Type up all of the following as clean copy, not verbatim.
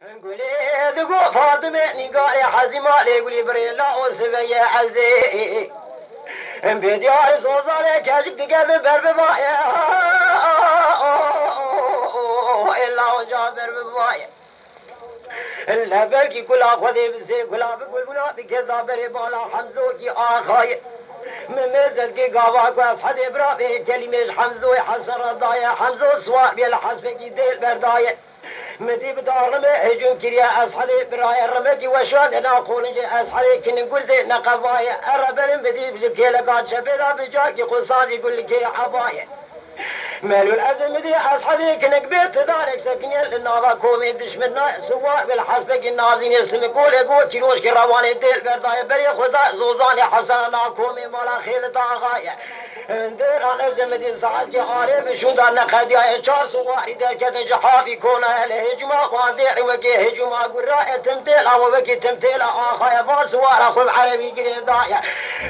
قولي دقو فاطمة نقالي حزمالي قولي بريلا وسبي عزي بديار صوصالي كاشك تقذب برببايا إلا وجابر ببايا إلا بلكي كلا خذي بسي كلا بقول كلا بكذا بريبالا حمزوكي آخاي مميزت كي قاواك واسحد برافي كلمة حمزوي حسن رضايا حمزو سواء بالحسبكي ديل بردايا مدي بدارمه هجوم كريا أصحابي براي رمكي وشان أنا أقول جي أصحابي كن نقول زي نقبايا أربعين بدي بجكي لقاد شبيلا بجاكي قصاد يقول لك يا حبايا مالو الأزم دي أصحابي كن كبير تدارك سكني للنابا كومي دشمنا سواء بالحسبك النازين اسم يقول تلوش كرواني ديل بردايا بري خدا زوزاني حسن كومي مالا خيل داغايا اندر انا زمدي ساعت جي عارف شو دار نقدي اشار سواء اذا كان جحافي كون الهجمه واندر وكي هجمه قراء تمثيل او وكي تمثيل اخا يا سوار اخو عربي قريدايا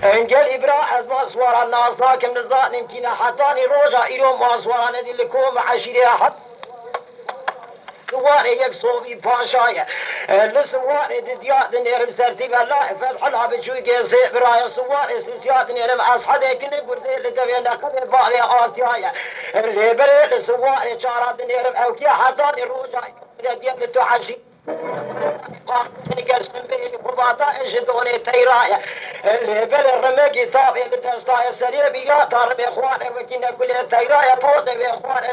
انجل ابراء اسماء سوار الناس لكن نزان يمكن حتاني روجا اليوم ما سوار ندي لكم عشيره حط سوار يكسوبي باشايا لسوار ديات نيرم سرتي بالله فتح الله بشوي كيسي برايا سوار سياسات نيرم أصحاب كن قرزي لتبين قبل باقي آسيايا اللي بري لسوار شارات نيرم أو كي حضان الرجع ديال لتوحشي قاسم بيلي قباطا اجدوني تيرايا اللي بل الرمقي طابي لتستايا سريع بيا دار بإخوانا وكنا كل تيرايا بوزي بإخوانا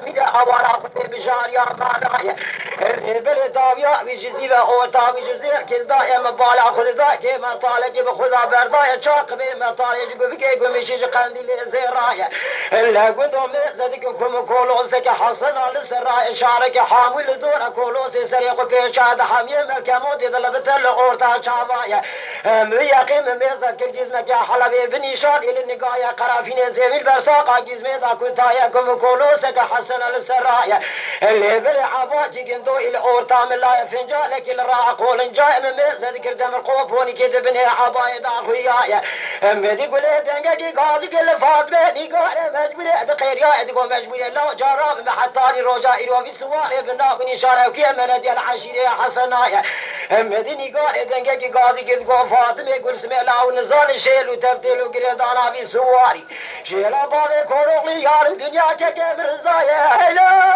ميدا حوارا قد بجار يا مارايا اللي بل داويا بجزيبا هو تاوي جزير كل دايا مبالا خذ داكي مرطالة بخذا بردايا شاق بي مرطالة بكي قمشيش قندي زيرايا اللي قدو مزدكم كم كولوسك حصنا لسرايا شارك حامل دور كولوسي سريق بيشاد حميم كمودي ضلبت الغورتا شعبايا ميقي من بيزك الجزمة يا حلبي بنيشان إلى النقايا قرافين زيميل برساقا جزمة دا كنتايا كم كولوسك حسنا لسرايا اللي بالعباتي قندو إلى أورتا من لا فنجالك الراع قول جاي من بيزك الدم القوفوني كده بني عبايا دا خويايا مدي قولي دنقاقي قاضي قل فاطمة نقايا مجبولي دقير يا ادقو مجبولي لو جاراب محطاني روجائي وفي سواري بناق نشانة وكي من دي العشيرة حسنايا مديني قال دنقاقي قاضي قل قو فاطمة يقول سمع لا ونزال شيل وتبديل وقريدانا في سواري شيلا بابي كوروغلي يارم دنيا كامر الزايا هلا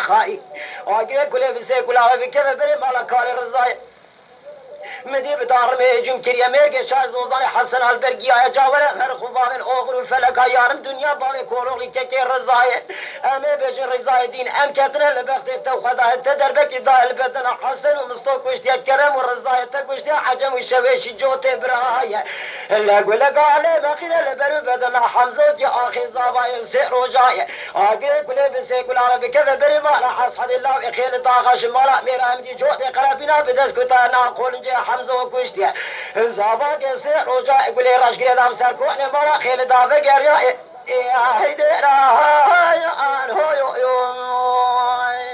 خاي واقري كله بسيكولا وبكيف بري مالكاري الرزايا مدي بدار ميجم كريا ميرجي شاز وزاني حسن البرقيا يا جاورة مرخوبا من اوغر وفلكا يارم دنيا باغي كوروغلي كيكي الرزايا امي بيجي الرزايا دين ام كاتنا لبغت التوخدا تدربك دا البدن حسن ومستوك وشتي الكرم والرزايا تكوشتي حجم وشويشي جوتي برايا لا قول قال بخيل لبرو بدن حمزوت يا اخي زابايا سير وجايا اقري كل بسيكول عربي كيف بري مالا حصحد الله اخيل طاقه شمالا ميرا امدي جوتي قرابينا بدسكوتا ناقول جي حمزه كشتي زابا كسر وجا يقول راش كده دام سر كون مرا خيل دافه قريا يا هيدرا يا ان هو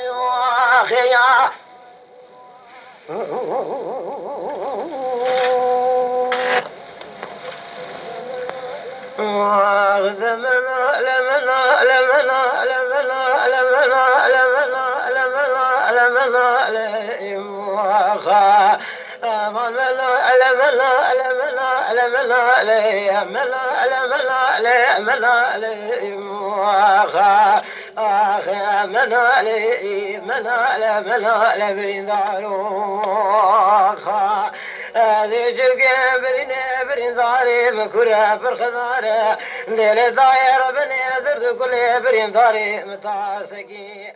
يو اخيا لمنا لمنا لمنا لمنا لمنا لمنا لمنا لمنا لمنا ملا لملا لملا لملا لملا لملا لملا لملا آخا منا لي منا لملا لبرندارو آخا هذه جوكي برنداري مكورة برخداري ليلة داير بني درد كل برنداري متاسكي